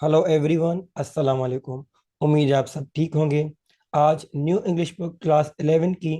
Hello everyone, अस्सलाम वालेकुम। उम्मीद है आप सब ठीक होंगे। आज न्यू इंग्लिश बुक क्लास 11 की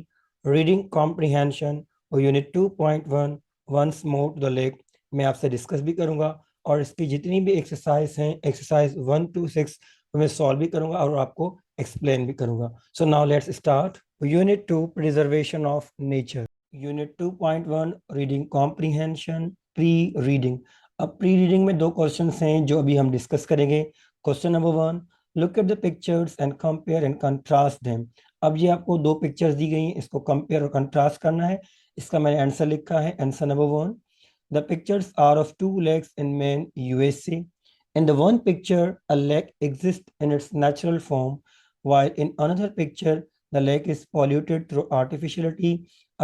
रीडिंग कॉम्प्रिहेंशन और unit 2.1 once more to the lake मैं आपसे डिस्कस भी करूंगा, और इसकी जितनी भी एक्सरसाइज हैं, एक्सरसाइज 1 to 6 मैं सॉल्व भी करूंगा और आपको एक्सप्लेन भी करूंगा। So now let's start. Unit 2 preservation of nature. Unit 2.1 reading comprehension pre reading. अब प्री रीडिंग में दो क्वेश्चंस हैं जो अभी हम डिस्कस करेंगे। Question number 1, look at the pictures and compare and contrast them. अब ये आपको दो पिक्चर्स दी गई हैं, इसको कंपेयर और कंट्रास्ट करना है। इसका मैंने आंसर लिखा है। Answer number 1, the pictures are of two legs in man USA. In the one picture, a lake exists in its natural form, while in another picture, the lake is polluted through artificiality,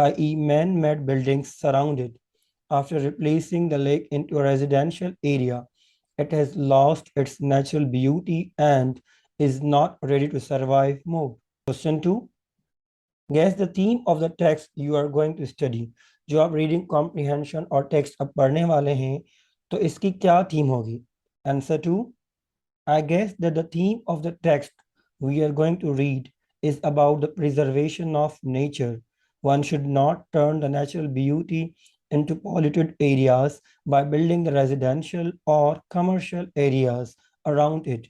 i.e., man-made buildings surround it. After replacing the lake into a residential area, it has lost its natural beauty and is not ready to survive more. Question 2. Guess the theme of the text you are going to study. जो आप reading comprehension और text अब पढ़ने वाले हैं, तो इसकी क्या थीम होगी? Answer 2. I guess that the theme of the text we are going to read is about the preservation of nature. One should not turn the natural beauty into polluted areas by building the residential or commercial areas around it.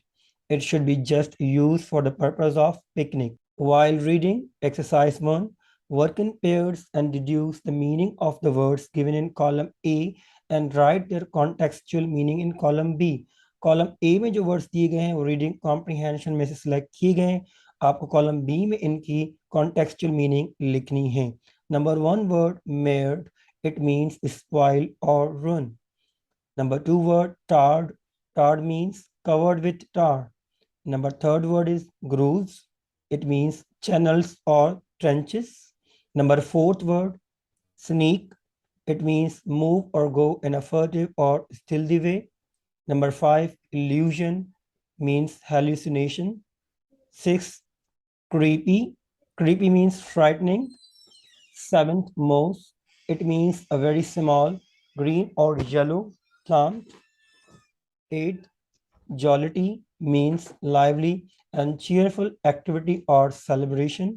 It should be just used for the purpose of picnic. While reading exercise 1, work in pairs and deduce the meaning of the words given in column A and write their contextual meaning in column B. Column A में जो words दिए गए हैं वो reading comprehension में से select किए गए हैं। आपको कॉलम बी में इनकी कॉन्टेक्सचुअल मीनिंग लिखनी है। Number 1 word marred, it means spoil और ruin. Number 2 word tarred, tarred means covered with tar. Number 3rd word is grooves. It means channels or trenches. Number 4th word, sneak. It means move or go in a furtive or stealthy way. Number 5, illusion means hallucination. 6, creepy. Creepy means frightening. 7th, moss. It means a very small green or yellow plant. 8th, jollity means lively and cheerful activity or celebration.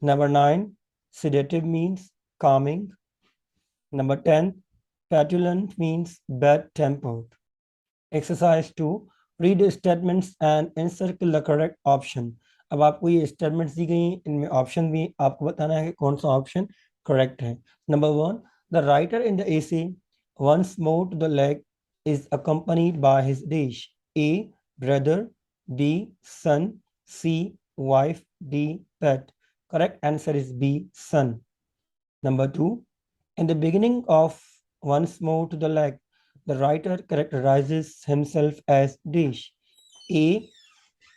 Number 9, sedative means calming. Number 10, petulant means bad-tempered. Exercise 2, read the statements and encircle the correct option. अब आपको ये statements दी गई हैं, इनमें option भी आपको बताना है कि कौन सा ऑप्शन करेक्ट है। Number 1, the writer in the essay once more to the leg is accompanied by his dish. A, brother. B, son. C, wife. D, pet. Correct answer is B, son. Number 2, in the beginning of once more to the leg, the writer characterizes himself as dish. A,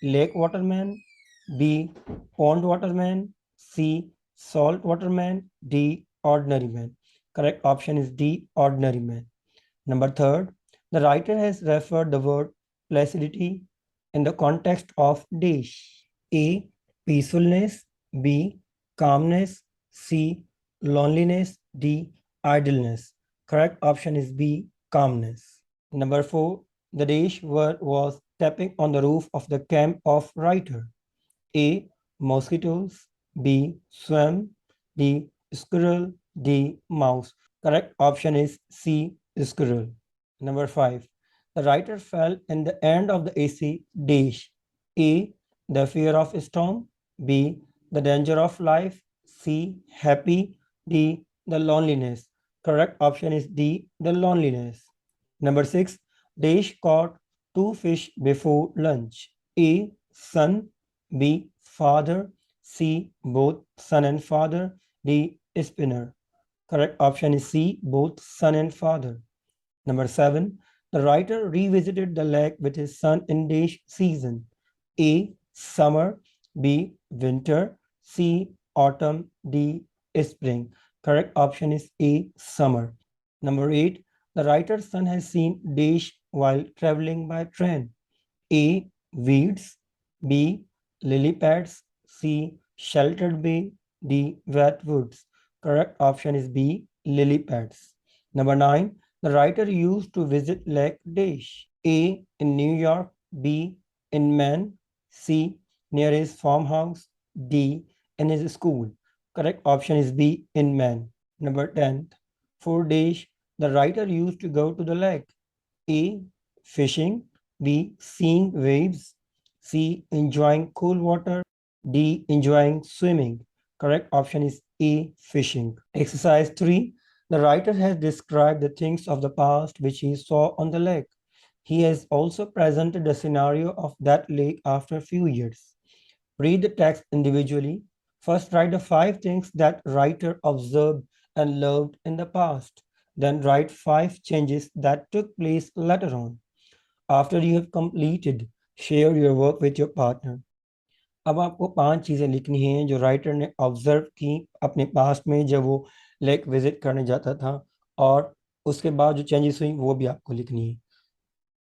lake waterman. B, pond waterman. C, salt waterman. D, ordinary man. Correct option is D, ordinary man. Number 3rd, the writer has referred the word placidity in the context of dish. A, peacefulness. B, calmness. C, loneliness. D, idleness. Correct option is B, calmness. Number 4, the dish was tapping on the roof of the camp of writer. A, mosquitoes. B, swam. D, squirrel. D, mouse. Correct option is C, squirrel. Number 5, the writer fell in the end of the AC dash. A, the fear of storm. B, the danger of life. C, happy. D, the loneliness. Correct option is D, the loneliness. Number 6, Dash caught two fish before lunch. A, son. B, father. C, both son and father. D, spinner. Correct option is C, both son and father. Number 7, the writer revisited the lake with his son in dash season. A, summer. B, winter. C, autumn. D, spring. Correct option is A, summer. Number 8, the writer's son has seen dash while traveling by train. A, weeds. B, lily pads. C, sheltered bay. D, wet woods. Correct option is B, lily pads. Number 9, the writer used to visit Lake Dash. A, in New York. B. In man. C. Near his farmhouse. D. In his school. Correct option is B. In man. Number 10. For days, the writer used to go to the lake. A. Fishing. B. Seeing waves. C. Enjoying cool water. D. Enjoying swimming. Correct option is A. Fishing. Exercise 3. The writer has described the things of the past which he saw on the lake. He has also presented the scenario of that lake after a few years. Read the text individually. First, write the 5 things that writer observed and loved in the past. Then write 5 changes that took place later on. After you have completed, share your work with your partner. अब आपको 5 चीज़ें लिखनी हैं जो writer ने observe की अपने past में जब वो लेक विजिट करने जाता था, और उसके बाद जो चेंजेस हुई वो भी आपको लिखनी है.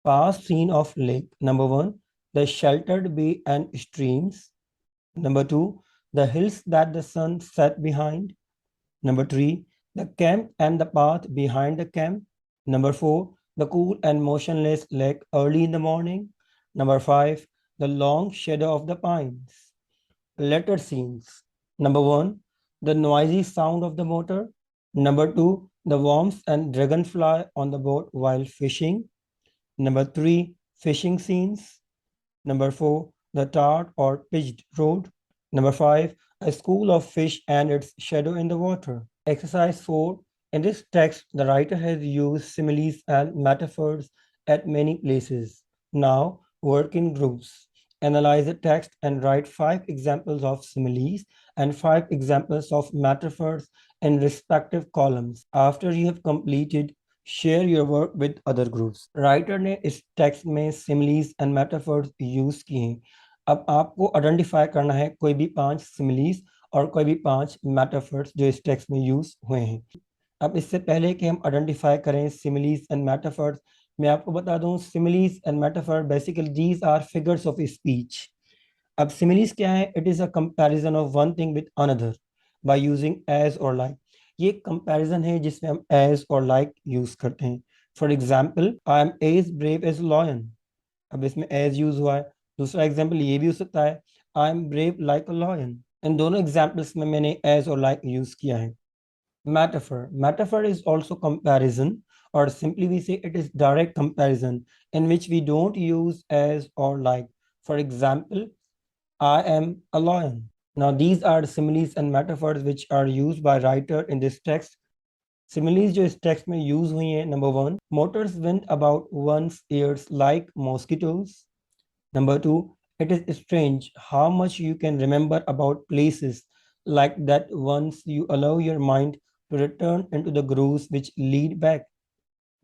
Past scene of lake. Number 1, the sheltered bay and streams. Number 2, the hills that the sun set behind. Number 3, the camp and the path behind the camp. Number 4, the cool and motionless lake early in the morning. Number 5, the long shadow of the pines. Letter scenes. Number 1, the noisy sound of the motor. Number 2, the worms and dragonfly on the boat while fishing. Number 3, fishing scenes. Number 4, the tarred or pitched road. Number 5, a school of fish and its shadow in the water. Exercise 4. In this text, the writer has used similes and metaphors at many places. Now, work in groups. Analyze the text and write 5 examples of similes and 5 examples of metaphors in respective columns. After you have completed, share your work with other groups. Writer ने इस text में similes and metaphors use किए हैं. अब आपको identify करना है कोई भी 5 सिमिलीज और कोई भी 5 मेटाफर्स जो इस टेक्स्ट में यूज हुए हैं. अब इससे पहले कि हम आइडेंटिफाई करें सिमिलीज एंड मेटाफर्स, मैं आपको बता दूं similes and metaphor basically these are figures of speech. अब सिमिलीज क्या है? It is a comparison of one thing with another by using as और लाइक. ये कंपैरिजन है जिसमें हम एज और लाइक यूज करते हैं. For example, I am as brave as lion. अब इसमें एज यूज हुआ है. दूसरा एग्जाम्पल ये भी हो सकता है, I am brave like a lion. इन दोनों एग्जाम्पल्स में मैंने एज और लाइक यूज किया है. Metaphor is also comparison, or simply we say it is direct comparison in which we don't use as or like. For example, I am a lion. Now these are similes and metaphors which are used by writer in this text. Similes जो इस text में use हुई हैं. Number 1, motors went about one's ears like mosquitoes. Number 2, it is strange how much you can remember about places like that once you allow your mind to return into the grooves which lead back.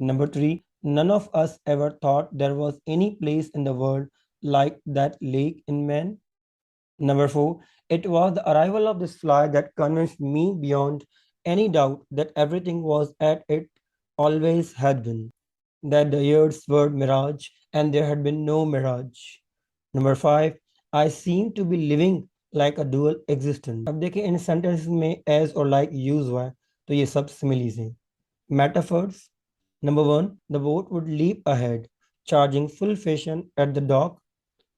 Number 3, none of us ever thought there was any place in the world like that lake in man. Number 4, it was the arrival of this fly that convinced me beyond any doubt that everything was as it always had been, that the years were mirage and there had been no mirage. Number 5, I seem to be living like a dual existence. अब देखिए इन sentences में as और like use हुआ है, तो ये सब similes हैं. Metaphors. Number 1, the boat would leap ahead, charging full fashion at the dock.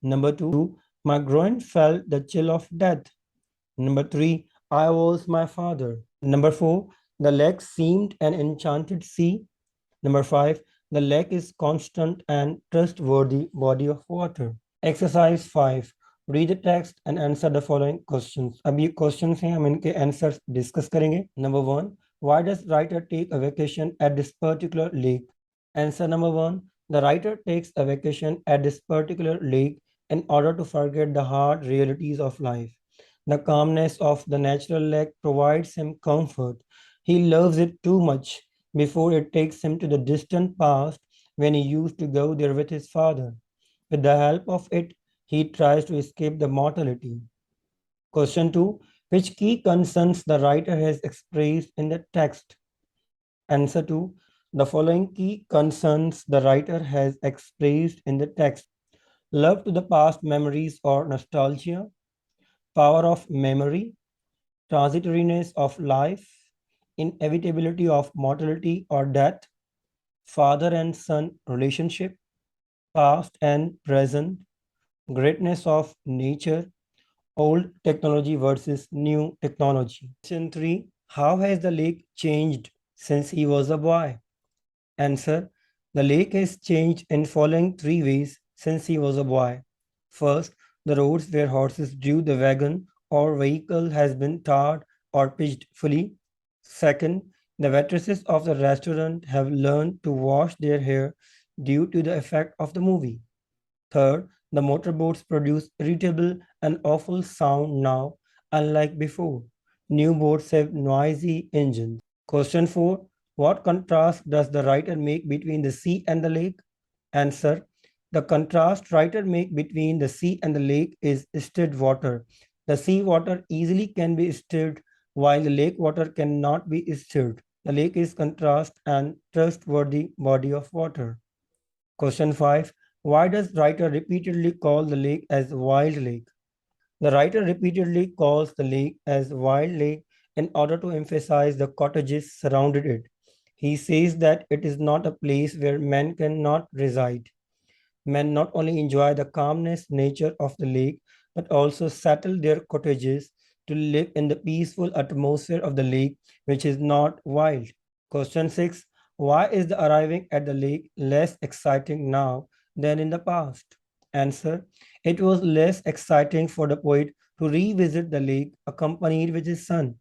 Number 2, my groin felt the chill of death. Number 3, I was my father. Number 4, the lake seemed an enchanted sea. Number 5, the lake is constant and trustworthy body of water. Exercise 5. Read the text and answer the following questions. अब ये questions हैं, हम इनके answers discuss करेंगे. Number 1, why does writer take a vacation at this particular lake? Answer number 1, the writer takes a vacation at this particular lake in order to forget the hard realities of life. The calmness of the natural lake provides him comfort. He loves it too much before it takes him to the distant past when he used to go there with his father. With the help of it, he tries to escape the mortality. Question 2. Which key concerns the writer has expressed in the text? Answer 2. The following key concerns the writer has expressed in the text: love to the past memories or nostalgia, power of memory, transitoriness of life, inevitability of mortality or death, father and son relationship, past and present, greatness of nature, old technology versus new technology. Question 3. How has the lake changed since he was a boy? Answer. The lake has changed in following three ways since he was a boy. First, the roads where horses drew the wagon or vehicle has been tarred or pitched fully. Second, the waitresses of the restaurant have learned to wash their hair due to the effect of the movie. Third, the motorboats produce irritable and awful sound now, unlike before. New boats have noisy engines. Question 4. What contrast does the writer make between the sea and the lake? Answer. The contrast writer make between the sea and the lake is still water. The sea water easily can be stirred while the lake water cannot be stirred. The lake is contrast and trustworthy body of water. Question 5. Why does writer repeatedly call the lake as wild lake? The writer repeatedly calls the lake as wild lake in order to emphasize the cottages surrounded it. He says that it is not a place where men cannot reside. Men not only enjoy the calmness nature of the lake, but also settle their cottages to live in the peaceful atmosphere of the lake, which is not wild. Question 6. Why is the arriving at the lake less exciting now than in the past? Answer. It was less exciting for the poet to revisit the lake accompanied with his son.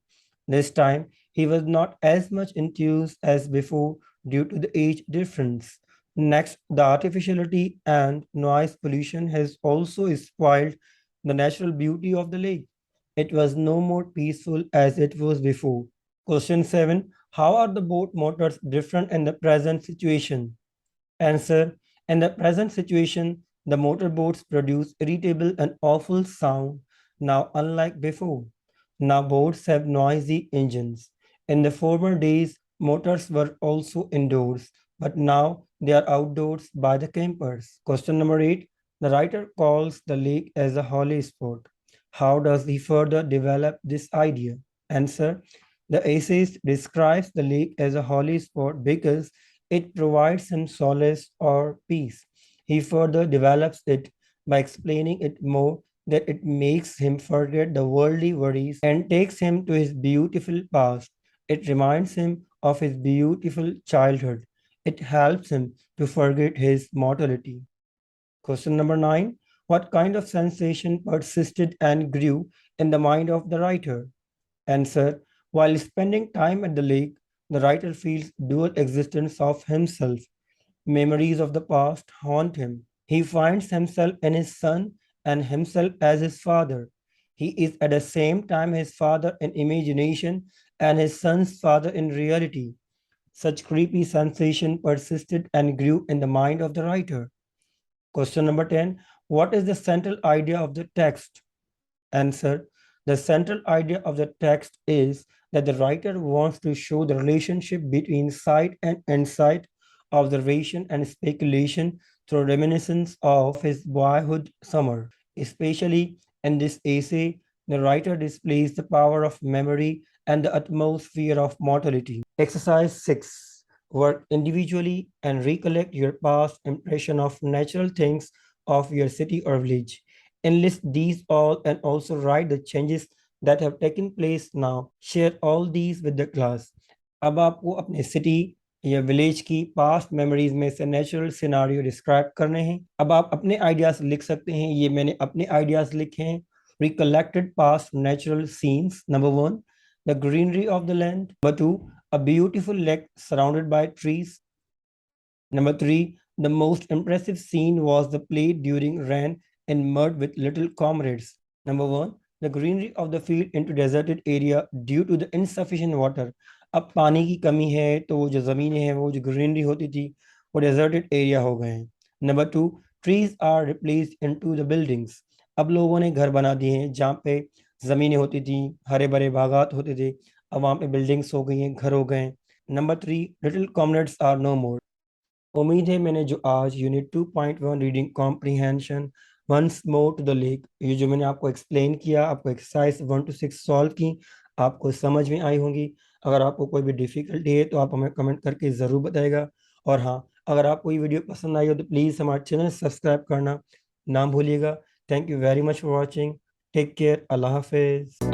This time, he was not as much enthused as before due to the age difference. Next, the artificiality and noise pollution has also spoiled the natural beauty of the lake. It was no more peaceful as it was before. Question 7. How are the boat motors different in the present situation? Answer. In the present situation, the motorboats produce irritable and awful sound now unlike before. Now boats have noisy engines. In the former days, motors were also indoors, but now they are outdoors by the campers. Question number 8. The writer calls the lake as a holy spot. How does he further develop this idea? Answer. The essayist describes the lake as a holy spot because it provides him solace or peace. He further develops it by explaining it more that it makes him forget the worldly worries and takes him to his beautiful past. It reminds him of his beautiful childhood. It helps him to forget his mortality. Question number 9. What kind of sensation persisted and grew in the mind of the writer? Answer. While spending time at the lake, the writer feels dual existence of himself. Memories of the past haunt him. He finds himself in his son and himself as his father. He is at the same time his father in imagination and his son's father in reality. Such creepy sensation persisted and grew in the mind of the writer. Question number 10. What is the central idea of the text? Answer. The central idea of the text is that the writer wants to show the relationship between sight and insight, observation and speculation through reminiscence of his boyhood summer. Especially in this essay, the writer displays the power of memory and the utmost fear of mortality. Exercise 6. Work individually and recollect your past impression of natural things of your city or village. Enlist these all and also write the changes that have taken place now. Share all these with the class. अब आपको अपने city या village की past memories में से natural scenario describe करने हैं. अब आप अपने आइडियाज लिख सकते हैं. ये मैंने अपने आइडियाज लिखे हैं. Recollected past natural scenes. Number 1, the greenery of the land. Number 2, a beautiful lake surrounded by trees. Number 3, the most impressive scene was the play during rain in mud with little comrades. Number 1, the greenery of the field into deserted area due to the insufficient water. अब पानी की कमी है तो वो जो ज़मीनें हैं वो जो ग्रीनरी होती थी वो डेजर्टेड एरिया हो गए हैं. Number 2, trees are replaced into the buildings. अब लोगों ने घर बना दिए हैं जहाँ पे ज़मीनें होती थी, हरे भरे बागात होते थे, अब वहाँ पे बिल्डिंग्स हो गई हैं, घर हो गए हैं. Number 3, little comrades are no more. उम्मीद है मैंने जो आज unit 2.1 reading comprehension once more to the lake, ये जो मैंने आपको एक्सप्लेन किया, आपको एक्सरसाइज 1 to 6 सॉल्व की, आपको समझ में आई होंगी. अगर आपको कोई भी डिफिकल्टी है तो आप हमें कमेंट करके ज़रूर बताएगा. और हाँ, अगर आपको ये वीडियो पसंद आई हो तो प्लीज़ हमारे चैनल सब्सक्राइब करना ना भूलिएगा। Thank you very much for watching. Take care. अल्लाह हाफिज़।